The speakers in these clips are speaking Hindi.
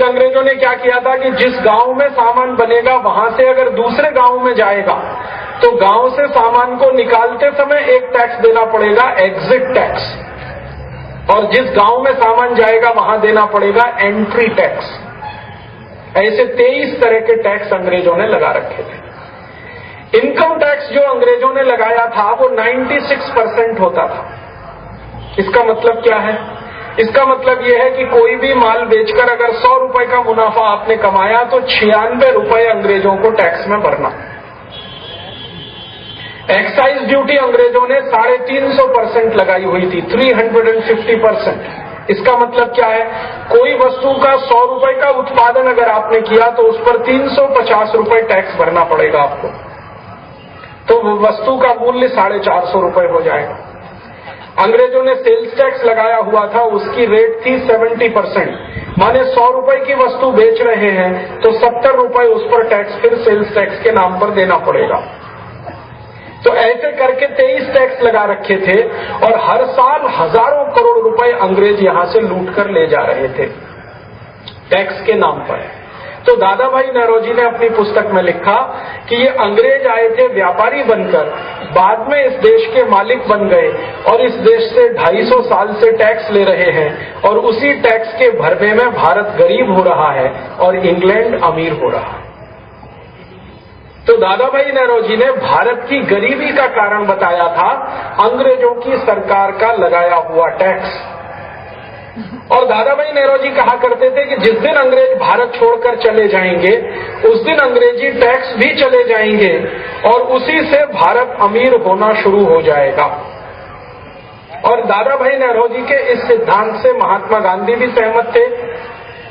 फिर अंग्रेजों ने क्या किया था कि जिस गांव में सामान बनेगा वहां से अगर दूसरे गांव में जाएगा तो गांव से सामान को निकालते समय एक टैक्स देना पड़ेगा, एग्जिट टैक्स, और जिस गांव में सामान जाएगा वहां देना पड़ेगा एंट्री टैक्स। ऐसे 23 तरह के टैक्स अंग्रेजों ने लगा रखे थे। इनकम टैक्स जो अंग्रेजों ने लगाया था वो 96% होता था। इसका मतलब क्या है? इसका मतलब यह है कि कोई भी माल बेचकर अगर 100 रुपए का मुनाफा आपने कमाया तो 96 रुपए अंग्रेजों को टैक्स में भरना। एक्साइज ड्यूटी अंग्रेजों ने 350% लगाई हुई थी, 350%। इसका मतलब क्या है? कोई वस्तु का 100 रुपए का उत्पादन अगर आपने किया तो उस पर 350 रुपए टैक्स भरना पड़ेगा आपको, तो वस्तु का मूल्य 450 रुपए हो जाएगा। अंग्रेजों ने सेल्स टैक्स लगाया हुआ था, उसकी रेट थी 70%, माने 100 रुपए की वस्तु बेच रहे हैं तो 70 रुपए उस पर टैक्स फिर सेल्स टैक्स के नाम पर देना पड़ेगा। तो ऐसे करके 23 टैक्स लगा रखे थे और हर साल हजारों करोड़ रुपए अंग्रेज यहां से लूट कर ले जा रहे थे टैक्स के नाम पर। तो दादा भाई नौरोजी ने अपनी पुस्तक में लिखा कि ये अंग्रेज आए थे व्यापारी बनकर, बाद में इस देश के मालिक बन गए और इस देश से 250 साल से टैक्स ले रहे हैं और उसी टैक्स के भरने में भारत गरीब हो रहा है और इंग्लैंड अमीर हो रहा है। तो दादा भाई नौरोजी ने भारत की गरीबी का कारण बताया था अंग्रेजों की सरकार का लगाया हुआ टैक्स। और दादा भाई नौरोजी कहा करते थे कि जिस दिन अंग्रेज भारत छोड़कर चले जाएंगे उस दिन अंग्रेजी टैक्स भी चले जाएंगे और उसी से भारत अमीर होना शुरू हो जाएगा। और दादा भाई नौरोजी के इस सिद्धांत से महात्मा गांधी भी सहमत थे,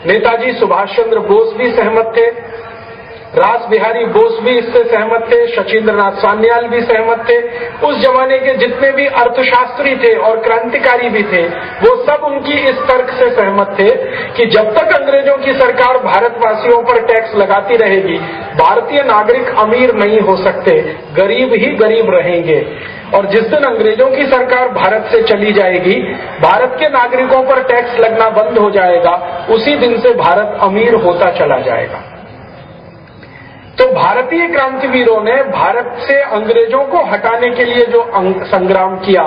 नेताजी सुभाष चंद्र बोस भी सहमत थे, रास बिहारी बोस भी इससे सहमत थे, शचीन्द्र नाथ सान्याल भी सहमत थे। उस जमाने के जितने भी अर्थशास्त्री थे और क्रांतिकारी भी थे वो सब उनकी इस तर्क से सहमत थे कि जब तक अंग्रेजों की सरकार भारतवासियों पर टैक्स लगाती रहेगी भारतीय नागरिक अमीर नहीं हो सकते, गरीब ही गरीब रहेंगे। और जिस दिन अंग्रेजों की सरकार भारत से चली जाएगी भारत के नागरिकों पर टैक्स लगना बंद हो जाएगा, उसी दिन से भारत अमीर होता चला जाएगा। तो भारतीय क्रांतिवीरों ने भारत से अंग्रेजों को हटाने के लिए जो संग्राम किया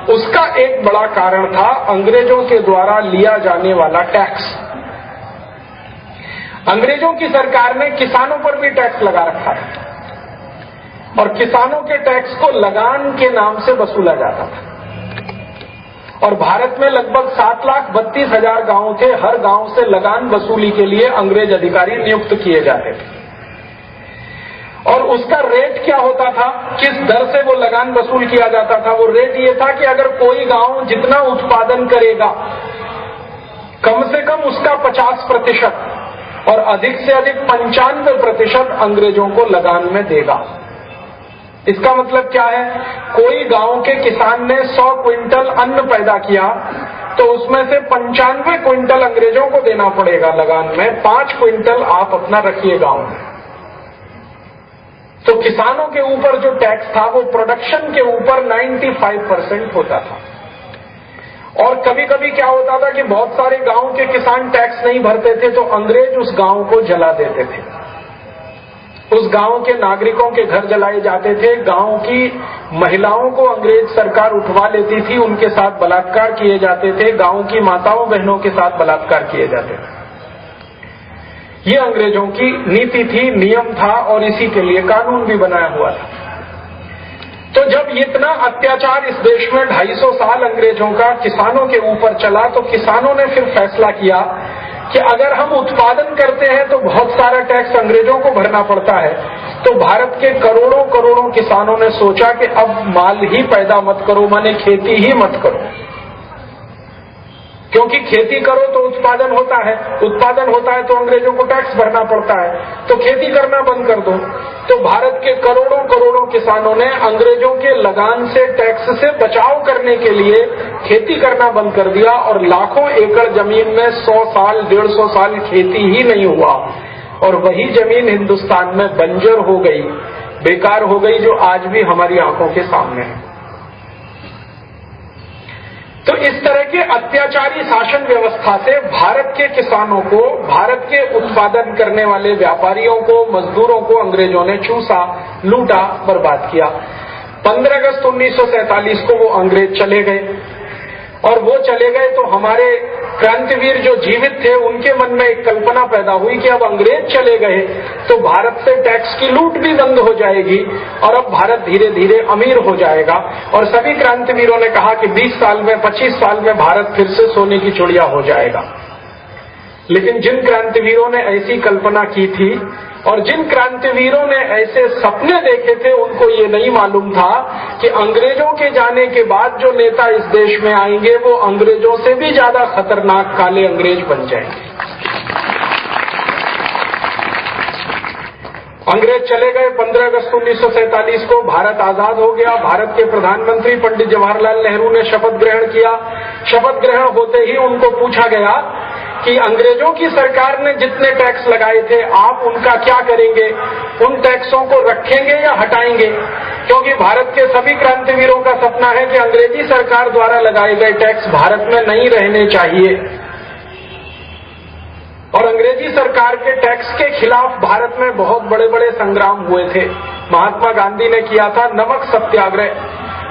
उसका एक बड़ा कारण था अंग्रेजों के द्वारा लिया जाने वाला टैक्स। अंग्रेजों की सरकार ने किसानों पर भी टैक्स लगा रखा है और किसानों के टैक्स को लगान के नाम से वसूला जाता था। और भारत में लगभग 7,32,000 गांव थे, हर गांव से लगान वसूली के लिए अंग्रेज अधिकारी नियुक्त किए जाते थे। और उसका रेट क्या होता था, किस दर से वो लगान वसूल किया जाता था? वो रेट ये था कि अगर कोई गांव जितना उत्पादन करेगा कम से कम उसका 50% और अधिक से अधिक 95% अंग्रेजों को लगान में देगा। इसका मतलब क्या है? कोई गांव के किसान ने 100 क्विंटल अन्न पैदा किया तो उसमें से 95 क्विंटल अंग्रेजों को देना पड़ेगा लगान में, 5 क्विंटल आप अपना रखिए गांव में। तो किसानों के ऊपर जो टैक्स था वो प्रोडक्शन के ऊपर 95% होता था। और कभी कभी क्या होता था कि बहुत सारे गांव के किसान टैक्स नहीं भरते थे तो अंग्रेज उस गांव को जला देते थे, उस गांव के नागरिकों के घर जलाए जाते थे, गांव की महिलाओं को अंग्रेज सरकार उठवा लेती थी, उनके साथ बलात्कार किए जाते थे, गांव की माताओं बहनों के साथ बलात्कार किए जाते थे। ये अंग्रेजों की नीति थी, नियम था और इसी के लिए कानून भी बनाया हुआ था। तो जब इतना अत्याचार इस देश में 250 साल अंग्रेजों का किसानों के ऊपर चला तो किसानों ने फिर फैसला किया कि अगर हम उत्पादन करते हैं तो बहुत सारा टैक्स अंग्रेजों को भरना पड़ता है। तो भारत के करोड़ों करोड़ों किसानों ने सोचा कि अब माल ही पैदा मत करो, माने खेती ही मत करो, क्योंकि खेती करो तो उत्पादन होता है, उत्पादन होता है तो अंग्रेजों को टैक्स भरना पड़ता है, तो खेती करना बंद कर दो। तो भारत के करोड़ों करोड़ों किसानों ने अंग्रेजों के लगान से, टैक्स से बचाव करने के लिए खेती करना बंद कर दिया और लाखों एकड़ जमीन में 100 साल 150 साल खेती ही नहीं हुआ और वही जमीन हिंदुस्तान में बंजर हो गई, बेकार हो गई, जो आज भी हमारी आंखों के सामने है। तो इस तरह के अत्याचारी शासन व्यवस्था से भारत के किसानों को, भारत के उत्पादन करने वाले व्यापारियों को, मजदूरों को अंग्रेजों ने चूसा, लूटा, बर्बाद किया। 15 अगस्त 1947 को वो अंग्रेज चले गए और वो चले गए तो हमारे क्रांतिवीर जो जीवित थे उनके मन में एक कल्पना पैदा हुई कि अब अंग्रेज चले गए तो भारत से टैक्स की लूट भी बंद हो जाएगी और अब भारत धीरे धीरे अमीर हो जाएगा। और सभी क्रांतिवीरों ने कहा कि 20 साल में, 25 साल में भारत फिर से सोने की चिड़िया हो जाएगा। लेकिन जिन क्रांतिवीरों ने ऐसी कल्पना की थी और जिन क्रांतिवीरों ने ऐसे सपने देखे थे, उनको ये नहीं मालूम था कि अंग्रेजों के जाने के बाद जो नेता इस देश में आएंगे वो अंग्रेजों से भी ज्यादा खतरनाक काले अंग्रेज बन जाएंगे। अंग्रेज चले गए। 15 अगस्त 1947 को भारत आजाद हो गया। भारत के प्रधानमंत्री पंडित जवाहरलाल नेहरू ने शपथ ग्रहण किया। शपथ ग्रहण होते ही उनको पूछा गया कि अंग्रेजों की सरकार ने जितने टैक्स लगाए थे आप उनका क्या करेंगे, उन टैक्सों को रखेंगे या हटाएंगे? क्योंकि भारत के सभी क्रांतिवीरों का सपना है कि अंग्रेजी सरकार द्वारा लगाए गए टैक्स भारत में नहीं रहने चाहिए। और अंग्रेजी सरकार के टैक्स के खिलाफ भारत में बहुत बड़े बड़े संग्राम हुए थे। महात्मा गांधी ने किया था नमक सत्याग्रह।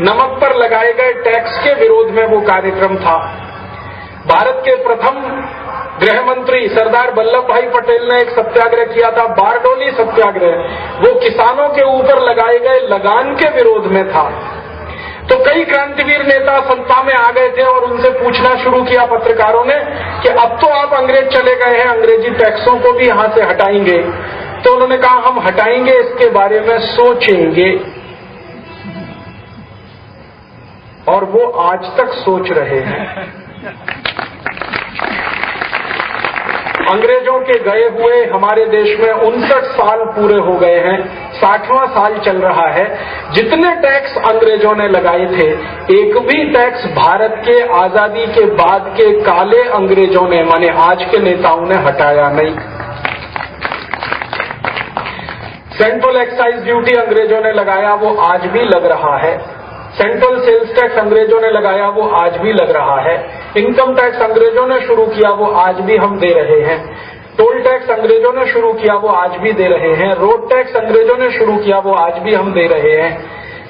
नमक पर लगाए गए टैक्स के विरोध में वो कार्यक्रम था। भारत के प्रथम गृह मंत्री सरदार वल्लभ भाई पटेल ने एक सत्याग्रह किया था, बारडोली सत्याग्रह। वो किसानों के ऊपर लगाए गए लगान के विरोध में था। तो कई क्रांतिवीर नेता सत्ता में आ गए थे और उनसे पूछना शुरू किया पत्रकारों ने कि अब तो आप अंग्रेज चले गए हैं, अंग्रेजी टैक्सों को भी यहां से हटाएंगे? तो उन्होंने कहा हम हटाएंगे, इसके बारे में सोचेंगे। और वो आज तक सोच रहे हैं। अंग्रेजों के गए हुए हमारे देश में 59 साल पूरे हो गए हैं, 60वां साल चल रहा है। जितने टैक्स अंग्रेजों ने लगाए थे, एक भी टैक्स भारत के आजादी के बाद के काले अंग्रेजों ने, माने आज के नेताओं ने हटाया नहीं। सेंट्रल एक्साइज ड्यूटी अंग्रेजों ने लगाया, वो आज भी लग रहा है। सेंट्रल सेल्स टैक्स अंग्रेजों ने लगाया, वो आज भी लग रहा है। इनकम टैक्स अंग्रेजों ने शुरू किया, वो आज भी हम दे रहे हैं। टोल टैक्स अंग्रेजों ने शुरू किया, वो आज भी दे रहे हैं। रोड टैक्स अंग्रेजों ने शुरू किया, वो आज भी हम दे रहे हैं।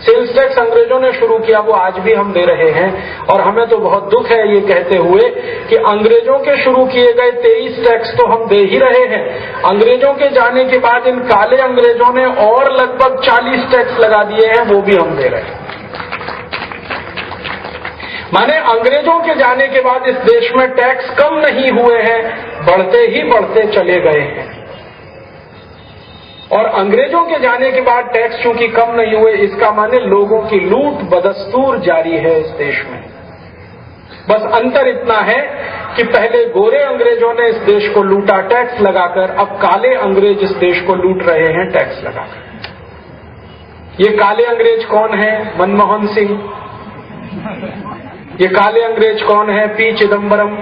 सेल्स टैक्स अंग्रेजों ने शुरू किया, वो आज भी हम दे रहे हैं। और हमें तो बहुत दुख है ये कहते हुए कि अंग्रेजों के शुरू किए गए 23 टैक्स तो हम दे ही रहे हैं। अंग्रेजों के जाने के बाद इन काले अंग्रेजों ने और लगभग 40 टैक्स लगा दिए हैं, वो भी हम दे रहे हैं। माने अंग्रेजों के जाने के बाद इस देश में टैक्स कम नहीं हुए हैं, बढ़ते ही बढ़ते चले गए हैं। और अंग्रेजों के जाने के बाद टैक्स चूंकि कम नहीं हुए, इसका माने लोगों की लूट बदस्तूर जारी है इस देश में। बस अंतर इतना है कि पहले गोरे अंग्रेजों ने इस देश को लूटा टैक्स लगाकर, अब काले अंग्रेज इस देश को लूट रहे हैं टैक्स लगाकर। ये काले अंग्रेज कौन है? मनमोहन सिंह। ये काले अंग्रेज कौन है? पी चिदम्बरम।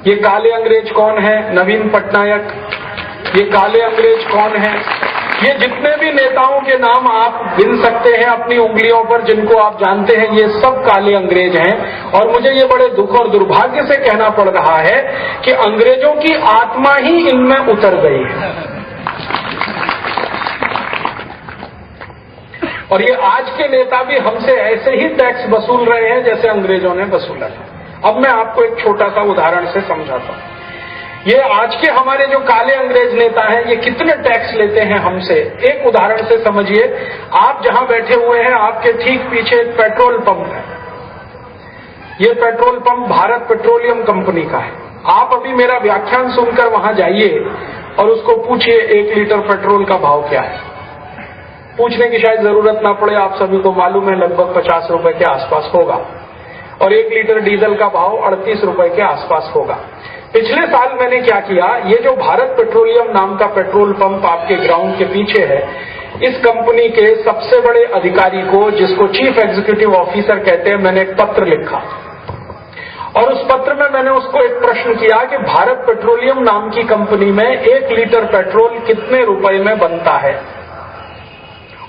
ये काले अंग्रेज कौन है? नवीन पटनायक। ये काले अंग्रेज कौन है? ये जितने भी नेताओं के नाम आप गिन सकते हैं अपनी उंगलियों पर, जिनको आप जानते हैं, ये सब काले अंग्रेज हैं। और मुझे ये बड़े दुख और दुर्भाग्य से कहना पड़ रहा है कि अंग्रेजों की आत्मा ही इनमें उतर गई है। और ये आज के नेता भी हमसे ऐसे ही टैक्स वसूल रहे हैं जैसे अंग्रेजों ने वसूला है। अब मैं आपको एक छोटा सा उदाहरण से समझाता हूं। ये आज के हमारे जो काले अंग्रेज नेता हैं, ये कितने टैक्स लेते हैं हमसे, एक उदाहरण से समझिए। आप जहां बैठे हुए हैं, आपके ठीक पीछे एक पेट्रोल पंप है। ये petrol pump Bharat petroleum company का है। आप अभी मेरा व्याख्यान सुनकर वहां जाइए और उसको पूछिए 1 लीटर पेट्रोल का भाव क्या है। पूछने की शायद जरूरत ना पड़े, आप सभी को मालूम है लगभग 50 रुपए के आसपास होगा। और 1 लीटर डीजल का भाव 38 रुपए के आसपास होगा। पिछले साल मैंने क्या किया, ये जो भारत पेट्रोलियम नाम का पेट्रोल पंप आपके ग्राउंड के पीछे है, इस कंपनी के सबसे बड़े अधिकारी को, जिसको चीफ एग्जीक्यूटिव ऑफिसर कहते हैं, मैंने एक पत्र लिखा। और उस पत्र में मैंने उसको एक प्रश्न किया कि भारत पेट्रोलियम नाम की कंपनी में 1 लीटर पेट्रोल कितने रुपए में बनता है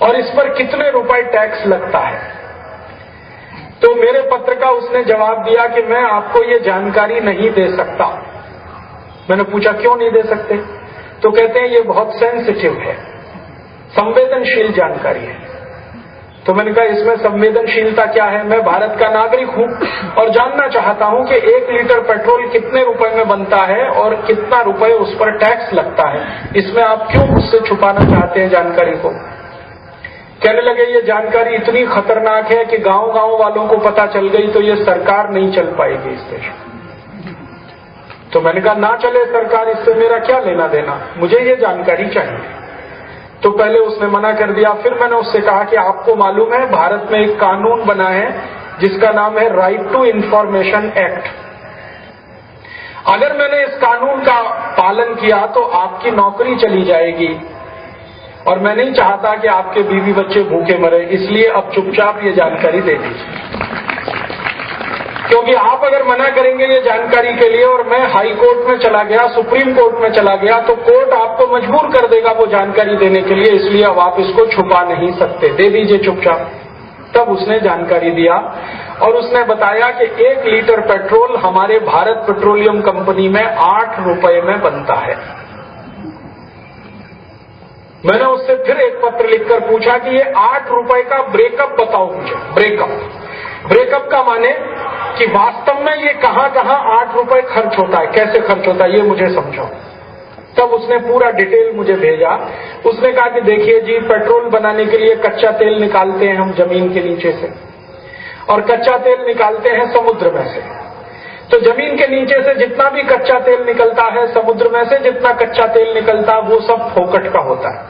और इस पर कितने रुपए टैक्स लगता है। तो मेरे पत्र का उसने जवाब दिया कि मैं आपको ये जानकारी नहीं दे सकता। मैंने पूछा क्यों नहीं दे सकते? तो कहते हैं ये बहुत सेंसिटिव है, संवेदनशील जानकारी है। तो मैंने कहा इसमें संवेदनशीलता क्या है? मैं भारत का नागरिक हूं और जानना चाहता हूं कि 1 लीटर पेट्रोल कितने रुपए में बनता है और कितना रुपए उस पर टैक्स लगता है। इसमें आप क्यों मुझसे छुपाना चाहते हैं जानकारी को? कहने लगे ये जानकारी इतनी खतरनाक है कि गांव-गांव वालों को पता चल गई तो ये सरकार नहीं चल पाएगी इस देश में। तो मैंने कहा ना चले सरकार, इससे मेरा क्या लेना देना, मुझे ये जानकारी चाहिए। तो पहले उसने मना कर दिया। फिर मैंने उससे कहा कि आपको मालूम है भारत में एक कानून बना है जिसका नाम है राइट टू इंफॉर्मेशन एक्ट। अगर मैंने इस कानून का पालन किया तो आपकी नौकरी चली जाएगी और मैं नहीं चाहता कि आपके बीवी बच्चे भूखे मरे, इसलिए अब चुपचाप ये जानकारी दे दीजिए। क्योंकि आप अगर मना करेंगे ये जानकारी के लिए और मैं हाई कोर्ट में चला गया, सुप्रीम कोर्ट में चला गया, तो कोर्ट आपको मजबूर कर देगा वो जानकारी देने के लिए, इसलिए अब आप इसको छुपा नहीं सकते, दे दीजिए चुपचाप। तब उसने जानकारी दिया और उसने बताया कि 1 लीटर पेट्रोल हमारे भारत पेट्रोलियम कंपनी में 8 रुपए में बनता है। मैंने उससे फिर एक पत्र लिखकर पूछा कि ये 8 रुपए का ब्रेकअप बताओ मुझे। ब्रेकअप का माने कि वास्तव में ये कहां 8 रुपए खर्च होता है, कैसे खर्च होता है, ये मुझे समझाओ। तब उसने पूरा डिटेल मुझे भेजा। उसने कहा कि देखिए जी, पेट्रोल बनाने के लिए कच्चा तेल निकालते हैं हम जमीन के नीचे से, और कच्चा तेल निकालते हैं समुद्र में से। तो जमीन के नीचे से जितना भी कच्चा तेल निकलता है, समुद्र में से जितना कच्चा तेल निकलता है, वो सब फोकट का होता है,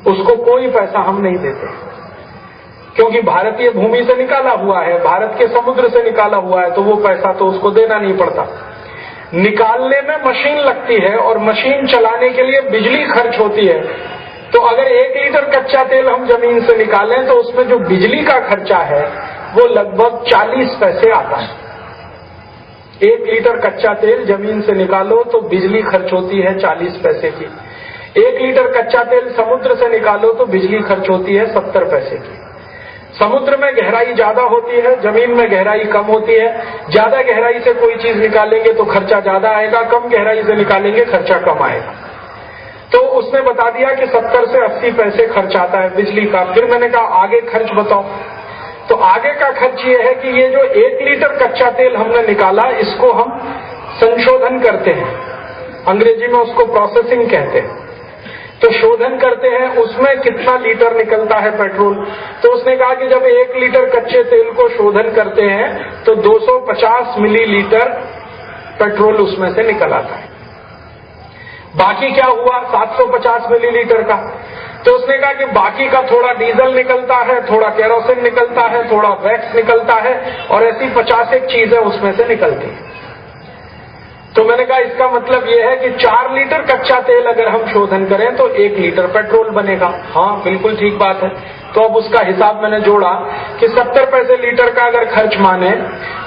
उसको कोई पैसा हम नहीं देते, क्योंकि भारतीय भूमि से निकाला हुआ है, भारत के समुद्र से निकाला हुआ है, तो वो पैसा तो उसको देना नहीं पड़ता। निकालने में मशीन लगती है और मशीन चलाने के लिए बिजली खर्च होती है। तो अगर 1 लीटर कच्चा तेल हम जमीन से निकालें तो उसमें जो बिजली का खर्चा है वो लगभग 40 पैसे आता है। 1 लीटर कच्चा तेल जमीन से निकालो तो बिजली खर्च होती है 40 पैसे की। 1 लीटर कच्चा तेल समुद्र से निकालो तो बिजली खर्च होती है 70 पैसे की। समुद्र में गहराई ज्यादा होती है, जमीन में गहराई कम होती है। ज्यादा गहराई से कोई चीज निकालेंगे तो खर्चा ज्यादा आएगा, कम गहराई से निकालेंगे खर्चा कम आएगा। तो उसने बता दिया कि 70 से 80 पैसे खर्च आता है बिजली का। फिर मैंने कहा आगे खर्च बताओ। तो आगे का खर्च ये है कि ये जो 1 लीटर कच्चा तेल हमने निकाला, इसको हम संशोधन करते हैं, अंग्रेजी में उसको प्रोसेसिंग कहते हैं। तो शोधन करते हैं, उसमें कितना लीटर निकलता है पेट्रोल। तो उसने कहा कि जब 1 लीटर कच्चे तेल को शोधन करते हैं तो 250 मिलीलीटर पेट्रोल उसमें से निकल आता है। बाकी क्या हुआ 750 मिलीलीटर का। तो उसने कहा कि बाकी का थोड़ा डीजल निकलता है, थोड़ा केरोसिन निकलता है, थोड़ा वैक्स निकलता है, और ऐसी 50 चीजें उसमें से निकलती हैं। तो मैंने कहा इसका मतलब यह है कि 4 लीटर कच्चा तेल अगर हम शोधन करें तो 1 लीटर पेट्रोल बनेगा। हाँ, बिल्कुल ठीक बात है। तो अब उसका हिसाब मैंने जोड़ा कि 70 पैसे लीटर का अगर खर्च माने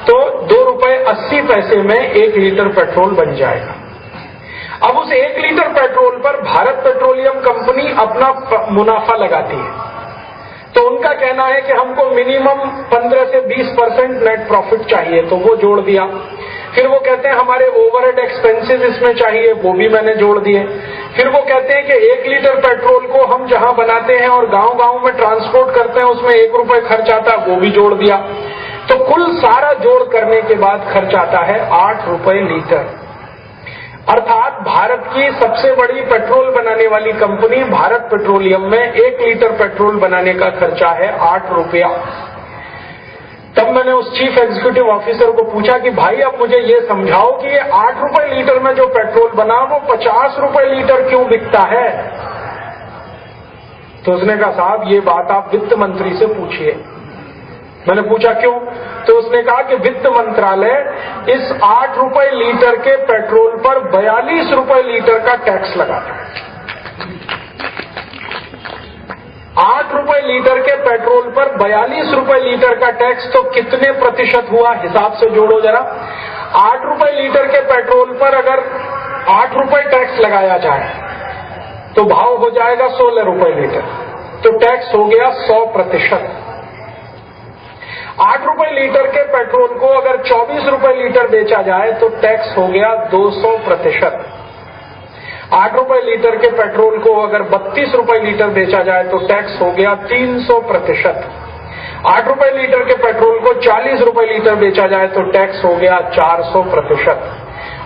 तो 2 रुपए 80 पैसे में 1 लीटर पेट्रोल बन जाएगा। अब उस 1 लीटर पेट्रोल पर भारत पेट्रोलियम कंपनी अपना मुनाफा लगाती है। तो उनका कहना है कि हमको मिनिमम 15 से 20% नेट प्रॉफिट चाहिए, तो वो जोड़ दिया। फिर वो कहते हैं हमारे ओवरहेड एक्सपेंसेस इसमें चाहिए, वो भी मैंने जोड़ दिए। फिर वो कहते हैं कि 1 लीटर पेट्रोल को हम जहां बनाते हैं और गांव-गांव में ट्रांसपोर्ट करते हैं उसमें 1 रुपए खर्च आता है, वो भी जोड़ दिया। तो कुल सारा जोड़ करने के बाद खर्च आता है 8 रुपए लीटर। अर्थात भारत की सबसे बड़ी पेट्रोल बनाने वाली कंपनी भारत पेट्रोलियम में 1 लीटर पेट्रोल बनाने का खर्चा है 8 रुपया। तब मैंने उस चीफ एग्जीक्यूटिव ऑफिसर को पूछा कि भाई अब मुझे ये समझाओ कि ये 8 रुपए लीटर में जो पेट्रोल बना वो 50 रुपए लीटर क्यों बिकता है। तो उसने कहा साहब ये बात आप वित्त मंत्री से पूछिए। मैंने पूछा क्यों। तो उसने कहा कि वित्त मंत्रालय इस 8 रुपए लीटर के पेट्रोल पर 42 रुपए लीटर का टैक्स लगाता है। 8 रुपए लीटर के पेट्रोल पर 42 रुपए लीटर का टैक्स, तो कितने प्रतिशत हुआ हिसाब से जोड़ो जरा। 8 रुपए लीटर के पेट्रोल पर अगर 8 रुपए टैक्स लगाया जाए तो भाव हो जाएगा 16 रुपए लीटर, तो टैक्स हो गया 100%। 8 रुपए लीटर के पेट्रोल को अगर 24 रुपए लीटर बेचा जाए तो टैक्स हो गया 200%। 8 रुपए लीटर के पेट्रोल को अगर 32 रुपए लीटर बेचा जाए तो टैक्स हो गया 300%। 8 रुपए लीटर के पेट्रोल को 40 रुपए लीटर बेचा जाए तो टैक्स हो गया 400%।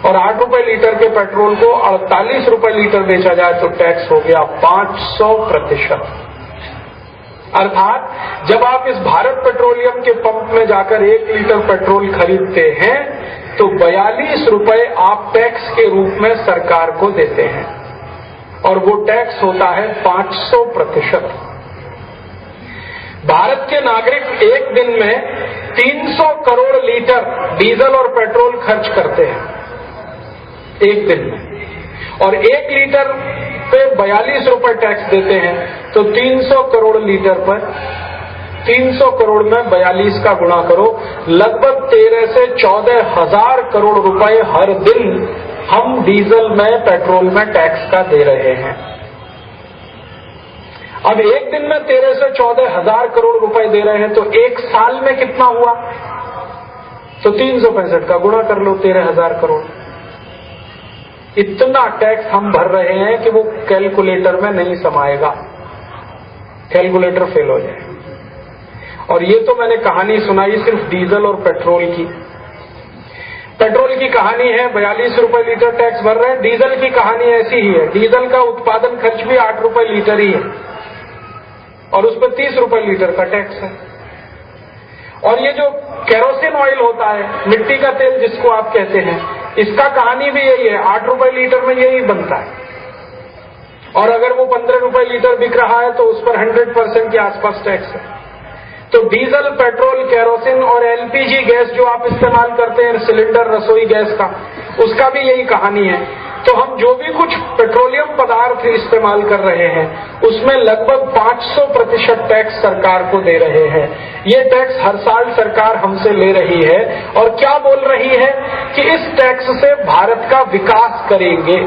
और 8 रुपए लीटर के पेट्रोल को 48 रुपए लीटर बेचा जाए तो टैक्स हो गया 500%। अर्थात जब आप इस भारत पेट्रोलियम के पंप में जाकर 1 लीटर पेट्रोल खरीदते हैं तो 42 रुपए आप टैक्स के रूप में सरकार को देते हैं और वो टैक्स होता है 500%। भारत के नागरिक एक दिन में 300 करोड़ लीटर डीजल और पेट्रोल खर्च करते हैं एक दिन में, और 1 लीटर पे 42 रुपए टैक्स देते हैं। तो 300 करोड़ लीटर पर 300 करोड़ में 42 का गुणा करो, लगभग 13 से 14 हजार करोड़ रुपए हर दिन हम डीजल में पेट्रोल में टैक्स का दे रहे हैं। अब एक दिन में 13 से 14 हजार करोड़ रुपए दे रहे हैं तो एक साल में कितना हुआ? तो 365 का गुणा कर लो 13,000 करोड़। इतना टैक्स हम भर रहे हैं कि वो कैलकुलेटर में नहीं समाएगा, कैलकुलेटर फेल हो जाए। और ये तो मैंने कहानी सुनाई सिर्फ डीजल और पेट्रोल की। पेट्रोल की कहानी है 42 रुपए लीटर टैक्स भर रहे हैं, डीजल की कहानी ऐसी ही है। डीजल का उत्पादन खर्च भी 8 रुपए लीटर ही है और उस पर 30 रुपए लीटर का टैक्स है। और ये जो केरोसिन ऑयल होता है, मिट्टी का तेल जिसको आप कहते हैं, इसका कहानी भी यही है, 8 रुपए लीटर में यही बनता है। और अगर वो 15 रुपए लीटर बिक रहा है तो उस पर 100% के आसपास टैक्स है। तो डीजल, पेट्रोल, केरोसिन और एलपीजी गैस जो आप इस्तेमाल करते हैं, सिलेंडर रसोई गैस का, उसका भी यही कहानी है। तो हम जो भी कुछ पेट्रोलियम पदार्थ इस्तेमाल कर रहे हैं उसमें लगभग 500% टैक्स सरकार को दे रहे हैं। ये टैक्स हर साल सरकार हमसे ले रही है और क्या बोल रही है कि इस टैक्स से भारत का विकास करेंगे।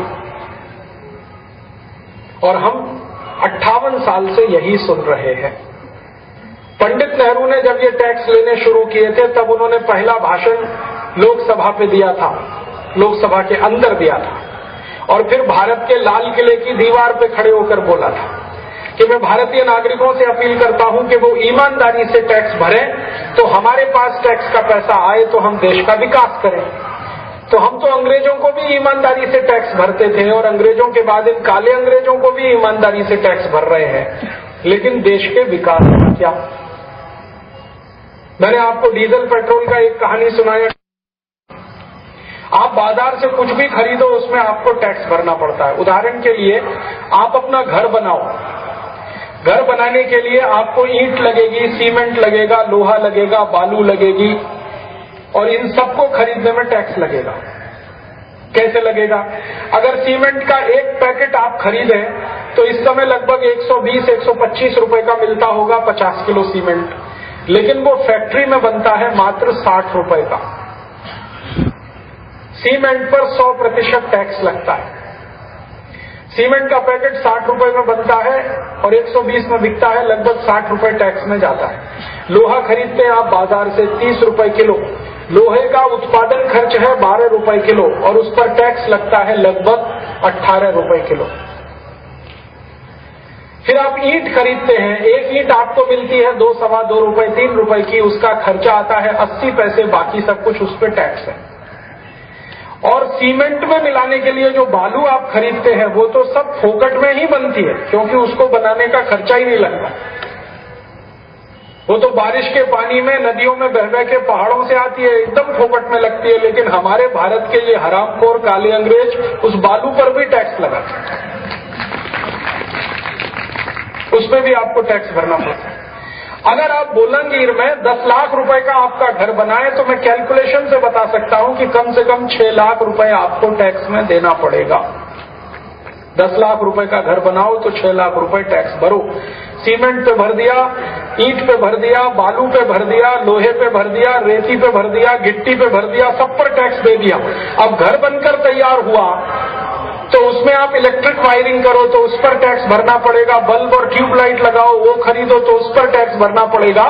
और हम 58 साल से यही सुन रहे हैं। पंडित नेहरू ने जब ये टैक्स लेने शुरू किए थे तब उन्होंने पहला भाषण लोकसभा पे दिया था, लोकसभा के अंदर दिया था, और फिर भारत के लाल किले की दीवार पे खड़े होकर बोला था कि मैं भारतीय नागरिकों से अपील करता हूं कि वो ईमानदारी से टैक्स भरें तो हमारे पास टैक्स का पैसा आए तो हम देश का विकास करें। तो हम तो अंग्रेजों को भी ईमानदारी से टैक्स भरते थे और अंग्रेजों के बाद इन काले अंग्रेजों को भी ईमानदारी से टैक्स भर रहे हैं, लेकिन देश के विकास का क्या? मैंने आपको डीजल पेट्रोल का एक कहानी सुनाया। आप बाजार से कुछ भी खरीदो उसमें आपको टैक्स भरना पड़ता है। उदाहरण के लिए आप अपना घर बनाओ, घर बनाने के लिए आपको ईंट लगेगी, सीमेंट लगेगा, लोहा लगेगा, बालू लगेगी, और इन सबको खरीदने में टैक्स लगेगा। कैसे लगेगा? अगर सीमेंट का एक पैकेट आप खरीदें तो इस समय लगभग 120-125 रुपए का मिलता होगा 50 किलो सीमेंट, लेकिन वो फैक्ट्री में बनता है मात्र 60 रुपए का। सीमेंट पर 100% टैक्स लगता है। सीमेंट का पैकेट 60 रुपए में बनता है और 120 में बिकता है, लगभग 60 रुपए टैक्स में जाता है। लोहा खरीदते हैं आप बाजार से 30 रुपए किलो, लोहे का उत्पादन खर्च है 12 रुपए किलो और उस पर टैक्स लगता है लगभग 18 रुपए किलो। फिर आप ईंट खरीदते हैं, एक ईंट आपको मिलती है 2, सवा 2 रुपए, 3 रुपए की, उसका खर्चा आता है 80 पैसे, बाकी सब कुछ उस पर टैक्स है। और सीमेंट में मिलाने के लिए जो बालू आप खरीदते हैं वो तो सब फोकट में ही बनती है, क्योंकि उसको बनाने का खर्चा ही नहीं लगता। वो तो बारिश के पानी में, नदियों में बह बह के पहाड़ों से आती है, एकदम फोकट में लगती है। लेकिन हमारे भारत के ये हरामखोर काले अंग्रेज उस बालू पर भी टैक्स लगाते हैं, उसमें भी आपको टैक्स भरना पड़ता है। अगर आप बोलंगीर में 10 लाख रुपए का आपका घर बनाए तो मैं कैलकुलेशन से बता सकता हूं कि कम से कम 6 लाख रुपए आपको टैक्स में देना पड़ेगा। 10 लाख रुपए का घर बनाओ तो 6 लाख रुपए टैक्स भरो। सीमेंट पे भर दिया, ईंट पे भर दिया, बालू पे भर दिया, लोहे पे भर दिया, रेती पे भर दिया, गिट्टी पे भर दिया, सब पर टैक्स दे दिया। अब घर बनकर तैयार हुआ तो उसमें आप इलेक्ट्रिक वायरिंग करो तो उस पर टैक्स भरना पड़ेगा, बल्ब और ट्यूबलाइट लगाओ वो खरीदो तो उस पर टैक्स भरना पड़ेगा।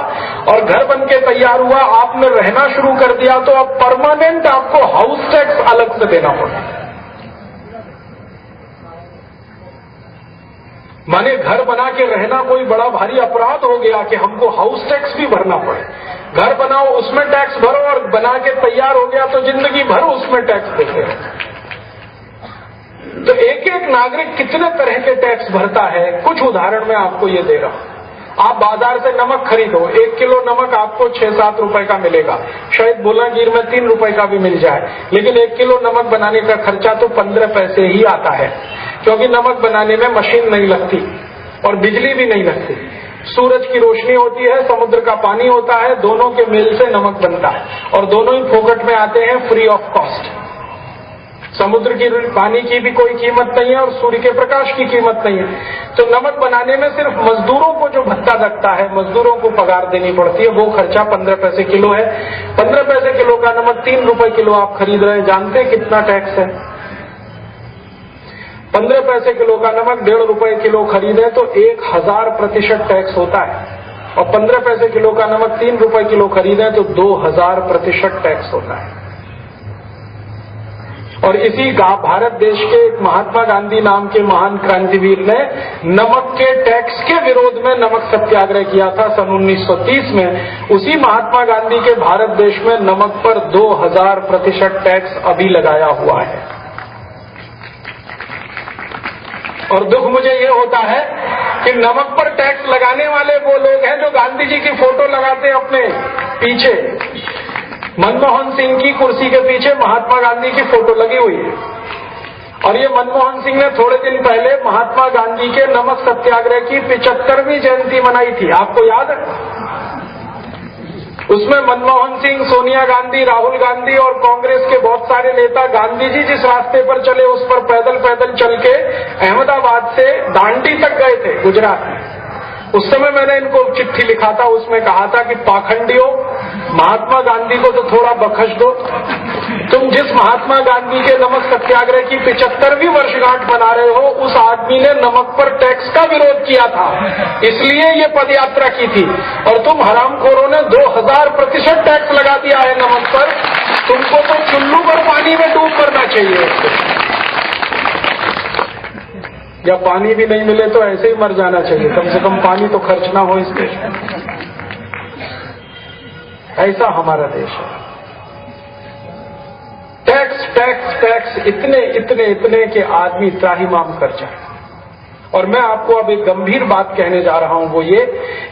और घर बन के तैयार हुआ, आपने रहना शुरू कर दिया तो अब परमानेंट आपको हाउस टैक्स अलग से देना पड़ेगा। माने घर बना के रहना कोई बड़ा भारी अपराध हो गया कि हमको हाउस टैक्स भी भरना पड़े। घर बनाओ उसमें टैक्स भरो और बना के तैयार हो गया तो जिंदगी भर उसमें टैक्स देते हो। तो एक एक नागरिक कितने तरह के टैक्स भरता है, कुछ उदाहरण मैं आपको ये दे रहा हूं। आप बाजार से नमक खरीदो, 1 किलो नमक आपको 6-7 रुपए का मिलेगा, शायद बोलागीर में 3 रुपए का भी मिल जाए, लेकिन 1 किलो नमक बनाने का खर्चा तो 15 पैसे ही आता है, क्योंकि नमक बनाने में मशीन नहीं लगती और बिजली भी नहीं लगती। सूरज की रोशनी होती है, समुद्र का पानी होता है, दोनों के मेल से नमक बनता है और दोनों ही फोकट में आते हैं, फ्री ऑफ कॉस्ट। समुद्र की पानी की भी कोई कीमत नहीं है और सूर्य के प्रकाश की कीमत नहीं है। तो नमक बनाने में सिर्फ मजदूरों को जो भत्ता लगता है, मजदूरों को पगार देनी पड़ती है, वो खर्चा 15 पैसे किलो है। 15 पैसे किलो का नमक 3 रुपए किलो आप खरीद रहे हैं, जानते हैं कितना टैक्स है? 15 पैसे किलो का नमक 1.5 रुपए किलो खरीदे तो 1000% टैक्स होता है, और 15 पैसे किलो का नमक 3 रुपए किलो खरीदे तो 2000% टैक्स होता है। और इसी भारत देश के एक महात्मा गांधी नाम के महान क्रांतिवीर ने नमक के टैक्स के विरोध में नमक सत्याग्रह किया था सन 1930 में। उसी महात्मा गांधी के भारत देश में नमक पर 2000% टैक्स अभी लगाया हुआ है। और दुख मुझे ये होता है कि नमक पर टैक्स लगाने वाले वो लोग हैं जो गांधी जी की फोटो लगाते हैं अपने पीछे। मनमोहन सिंह की कुर्सी के पीछे महात्मा गांधी की फोटो लगी हुई है, और ये मनमोहन सिंह ने थोड़े दिन पहले महात्मा गांधी के नमक सत्याग्रह की 75वीं जयंती मनाई थी, आपको याद है? उसमें मनमोहन सिंह, सोनिया गांधी, राहुल गांधी और कांग्रेस के बहुत सारे नेता गांधी जी जिस रास्ते पर चले उस पर पैदल पैदल चल के अहमदाबाद से दांडी तक गए थे, गुजरात में। उस समय मैंने इनको चिट्ठी लिखा था, उसमें कहा था कि पाखंडियों, महात्मा गांधी को तो थोड़ा बख्श दो। तुम जिस महात्मा गांधी के नमक सत्याग्रह की 75वीं वर्षगांठ मना रहे हो, उस आदमी ने नमक पर टैक्स का विरोध किया था, इसलिए ये पदयात्रा की थी, और तुम हरामखोरों ने 2000% टैक्स लगा दिया है नमक पर। तुमको तो चुल्लू पर पानी में डूब मरना चाहिए, या पानी भी नहीं मिले तो ऐसे ही मर जाना चाहिए, कम से कम पानी तो खर्च ना हो इस देश में। ऐसा हमारा देश है। टैक्स टैक्स टैक्स, इतने इतने इतने के आदमी त्राहिमाम कर जाए। और मैं आपको अब एक गंभीर बात कहने जा रहा हूं, वो ये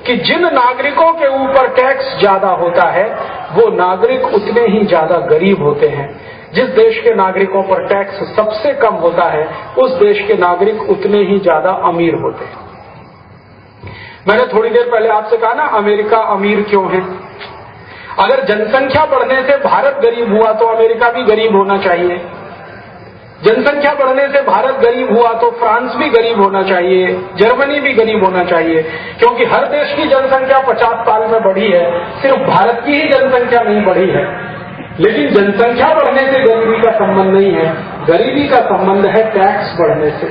कि जिन नागरिकों के ऊपर टैक्स ज्यादा होता है वो नागरिक उतने ही ज्यादा गरीब होते हैं। जिस देश के नागरिकों पर टैक्स सबसे कम होता है उस देश के नागरिक उतने ही ज्यादा अमीर होते हैं। मैंने थोड़ी देर पहले आपसे कहा ना, अमेरिका अमीर क्यों है? अगर जनसंख्या बढ़ने से भारत गरीब हुआ तो अमेरिका भी गरीब होना चाहिए। जनसंख्या बढ़ने से भारत गरीब हुआ तो फ्रांस भी गरीब होना चाहिए, जर्मनी भी गरीब होना चाहिए, क्योंकि हर देश की जनसंख्या 50 साल में बढ़ी है, सिर्फ भारत की ही जनसंख्या नहीं बढ़ी है। लेकिन जनसंख्या बढ़ने से गरीबी का संबंध नहीं है, गरीबी का संबंध है टैक्स बढ़ने से।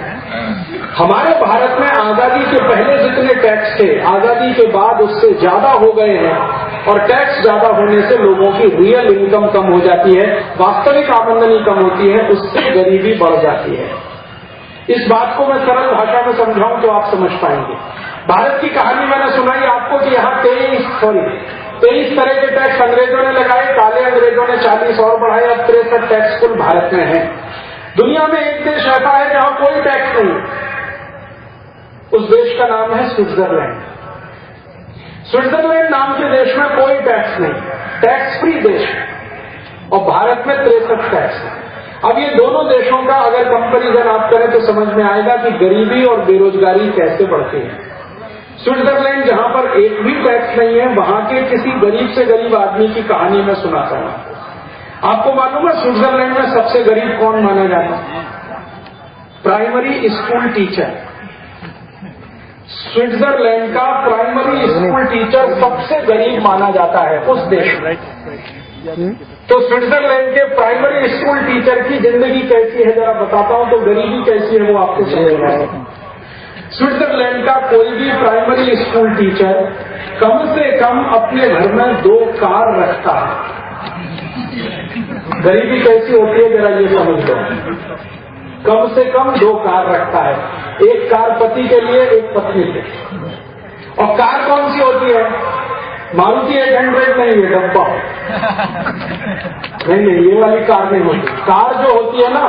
हमारे भारत में आजादी के पहले जितने टैक्स थे, आजादी के बाद उससे ज्यादा हो गए हैं, और टैक्स ज्यादा होने से लोगों की रियल इनकम कम हो जाती है, वास्तविक आमदनी कम होती है, उससे गरीबी बढ़ जाती है। इस बात को मैं सरल भाषा में समझाऊं तो आप समझ पाएंगे। भारत की कहानी मैंने सुनाई आपको कि यहाँ 23 तरह के टैक्स अंग्रेजों ने लगाए, काले अंग्रेजों ने 40 और बढ़ाए, अब 63 टैक्स कुल भारत में है। दुनिया में एक देश ऐसा है जहां कोई टैक्स नहीं, उस देश का नाम है स्विट्जरलैंड। स्विट्जरलैंड नाम के देश में कोई टैक्स नहीं, टैक्स फ्री देश है, और भारत में 63 टैक्स है। अब ये दोनों देशों का अगर कंपैरिजन आप करें तो समझ में आएगा कि गरीबी और बेरोजगारी कैसे बढ़ती है। स्विट्जरलैंड जहां पर एक भी टैक्स नहीं है, वहां के किसी गरीब से गरीब आदमी की कहानी मैं सुनाता हूं। आपको मालूम है स्विट्जरलैंड में सबसे गरीब कौन माना जाता है? Primary school teacher. स्विट्जरलैंड का प्राइमरी स्कूल टीचर सबसे गरीब माना जाता है उस देश में। तो स्विट्जरलैंड के प्राइमरी स्कूल टीचर की जिंदगी कैसी है जरा बताता हूं, तो गरीबी कैसी है वो आपको समझना है। स्विट्जरलैंड का कोई भी प्राइमरी स्कूल टीचर कम से कम अपने घर में 2 कार रखता है। गरीबी कैसी होती है जरा ये समझ लो। कम से कम 2 कार रखता है, एक कार पति के लिए, एक पत्नी के। और कार कौन सी होती है? मारुति 800 नहीं है, डब्बा नहीं, ये वाली कार नहीं होती। कार जो होती है ना,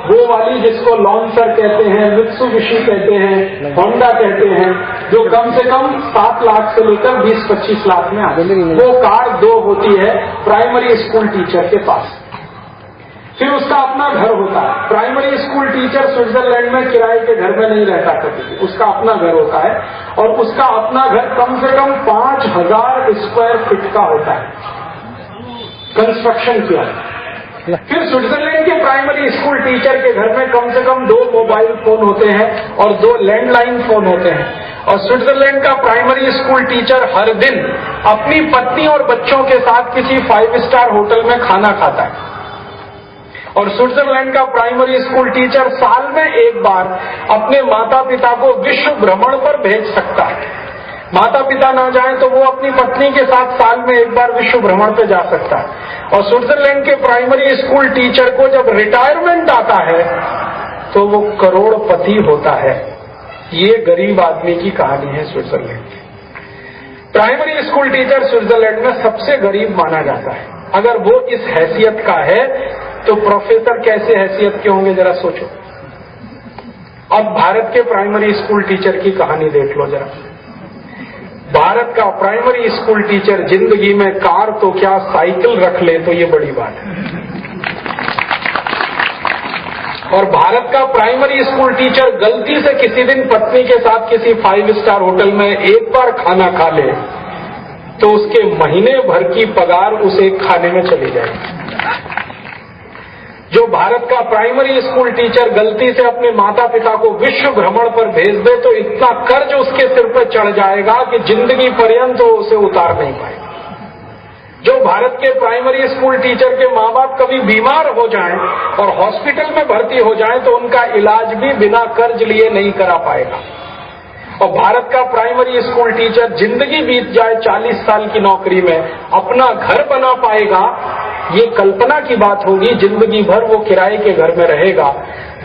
वो वाली जिसको लॉन्सर कहते हैं, मित्सुबिशी कहते हैं, होंडा कहते हैं, जो कम से कम 7 लाख से लेकर 20-25 लाख में आती है, वो कार 2 होती है प्राइमरी स्कूल टीचर के पास। फिर उसका अपना घर होता है। प्राइमरी स्कूल टीचर स्विट्जरलैंड में किराए के घर में नहीं रहता कभी, उसका अपना घर होता है, और उसका अपना घर कम से कम 5000 स्क्वायर फीट का होता है, कंस्ट्रक्शन किया है। फिर स्विट्जरलैंड के प्राइमरी स्कूल टीचर के घर में कम से कम 2 मोबाइल फोन होते हैं और 2 लैंडलाइन फोन होते हैं। और स्विट्जरलैंड का प्राइमरी स्कूल टीचर हर दिन अपनी पत्नी और बच्चों के साथ किसी 5 स्टार होटल में खाना खाता है। और स्विट्जरलैंड का प्राइमरी स्कूल टीचर साल में एक बार अपने माता पिता को विश्व भ्रमण पर भेज सकता है। माता पिता ना जाएं तो वो अपनी पत्नी के साथ साल में एक बार विश्व भ्रमण पे जा सकता है। और स्विट्जरलैंड के प्राइमरी स्कूल टीचर को जब रिटायरमेंट आता है तो वो करोड़पति होता है। ये गरीब आदमी की कहानी है स्विट्जरलैंड की। प्राइमरी स्कूल टीचर स्विट्जरलैंड में सबसे गरीब माना जाता है। अगर वो इस हैसियत का है तो प्रोफेसर कैसे हैसियत के होंगे जरा सोचो। अब भारत के प्राइमरी स्कूल टीचर की कहानी देख लो जरा। भारत का प्राइमरी स्कूल टीचर जिंदगी में कार तो क्या साइकिल रख ले तो ये बड़ी बात है। और भारत का प्राइमरी स्कूल टीचर गलती से किसी दिन पत्नी के साथ किसी 5 स्टार होटल में एक बार खाना खा ले तो उसके महीने भर की पगार उस एक खाने में चली जाएगी। जो भारत का प्राइमरी स्कूल टीचर गलती से अपने माता पिता को विश्व भ्रमण पर भेज दे तो इतना कर्ज उसके सिर पर चढ़ जाएगा कि जिंदगी पर्यंत वो उसे उतार नहीं पाएगा। जो भारत के प्राइमरी स्कूल टीचर के माँ बाप कभी बीमार हो जाएं और हॉस्पिटल में भर्ती हो जाएं तो उनका इलाज भी बिना कर्ज लिए नहीं करा पाएगा। और भारत का प्राइमरी स्कूल टीचर जिंदगी बीत जाए 40 साल की नौकरी में अपना घर बना पाएगा, ये कल्पना की बात होगी। जिंदगी भर वो किराए के घर में रहेगा।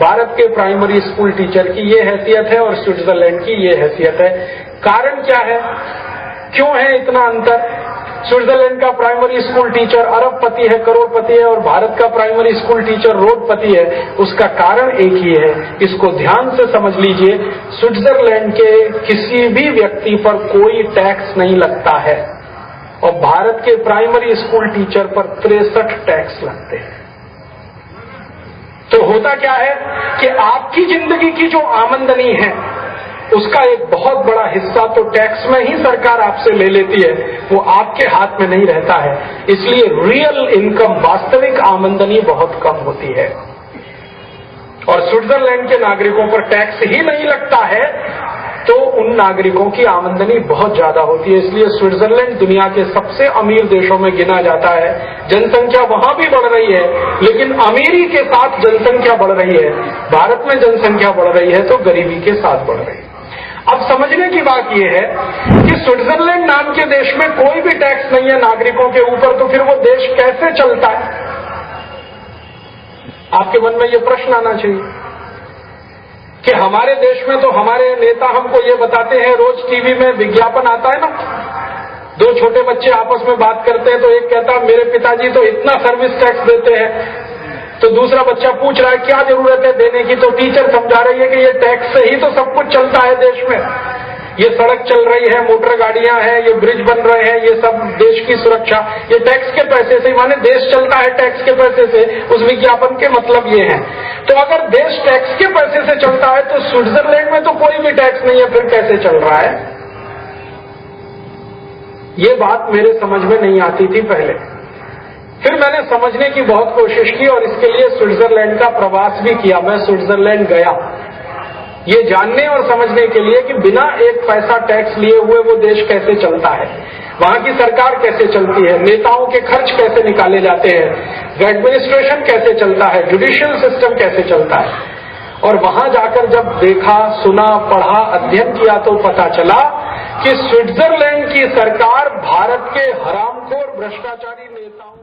भारत के प्राइमरी स्कूल टीचर की ये हैसियत है और स्विट्जरलैंड की ये हैसियत है। कारण क्या है, क्यों है इतना अंतर? स्विट्जरलैंड का प्राइमरी स्कूल टीचर अरबपति है, करोड़पति है, और भारत का प्राइमरी स्कूल टीचर रोडपति है। उसका कारण एक ही है, इसको ध्यान से समझ लीजिए। स्विट्जरलैंड के किसी भी व्यक्ति पर कोई टैक्स नहीं लगता है और भारत के प्राइमरी स्कूल टीचर पर 63 टैक्स लगते हैं। तो होता क्या है कि आपकी जिंदगी की जो आमदनी है उसका एक बहुत बड़ा हिस्सा तो टैक्स में ही सरकार आपसे ले लेती है, वो आपके हाथ में नहीं रहता है। इसलिए रियल इनकम, वास्तविक आमदनी बहुत कम होती है। और स्विट्जरलैंड के नागरिकों पर टैक्स ही नहीं लगता है तो उन नागरिकों की आमदनी बहुत ज्यादा होती है। इसलिए स्विट्जरलैंड दुनिया के सबसे अमीर देशों में गिना जाता है। जनसंख्या वहां भी बढ़ रही है, लेकिन अमीरी के साथ जनसंख्या बढ़ रही है। भारत में जनसंख्या बढ़ रही है तो गरीबी के साथ बढ़ रही है। अब समझने की बात यह है कि स्विट्जरलैंड नाम के देश में कोई भी टैक्स नहीं है नागरिकों के ऊपर, तो फिर वो देश कैसे चलता है? आपके मन में ये प्रश्न आना चाहिए कि हमारे देश में तो हमारे नेता हमको ये बताते हैं, रोज टीवी में विज्ञापन आता है ना, 2 छोटे बच्चे आपस में बात करते हैं तो एक कहता है मेरे पिताजी तो इतना सर्विस टैक्स देते हैं, तो दूसरा बच्चा पूछ रहा है क्या जरूरत है देने की, तो टीचर समझा रही है कि ये टैक्स से ही तो सब कुछ चलता है देश में। ये सड़क चल रही है, मोटर गाड़ियां हैं, ये ब्रिज बन रहे हैं, ये सब देश की सुरक्षा ये टैक्स के पैसे से, माने देश चलता है टैक्स के पैसे से। उस विज्ञापन के मतलब ये है। तो अगर देश टैक्स के पैसे से चलता है तो स्विट्जरलैंड में तो कोई भी टैक्स नहीं है, फिर कैसे चल रहा है? ये बात मेरे समझ में नहीं आती थी पहले। फिर मैंने समझने की बहुत कोशिश की और इसके लिए स्विट्जरलैंड का प्रवास भी किया। मैं स्विट्जरलैंड गया ये जानने और समझने के लिए कि बिना एक पैसा टैक्स लिए हुए वो देश कैसे चलता है, वहां की सरकार कैसे चलती है, नेताओं के खर्च कैसे निकाले जाते हैं, एडमिनिस्ट्रेशन कैसे चलता है, जुडिशियल सिस्टम कैसे चलता है। और वहां जाकर जब देखा, सुना, पढ़ा, अध्ययन किया तो पता चला कि स्विट्जरलैंड की सरकार भारत के हरामखोर भ्रष्टाचारी नेताओं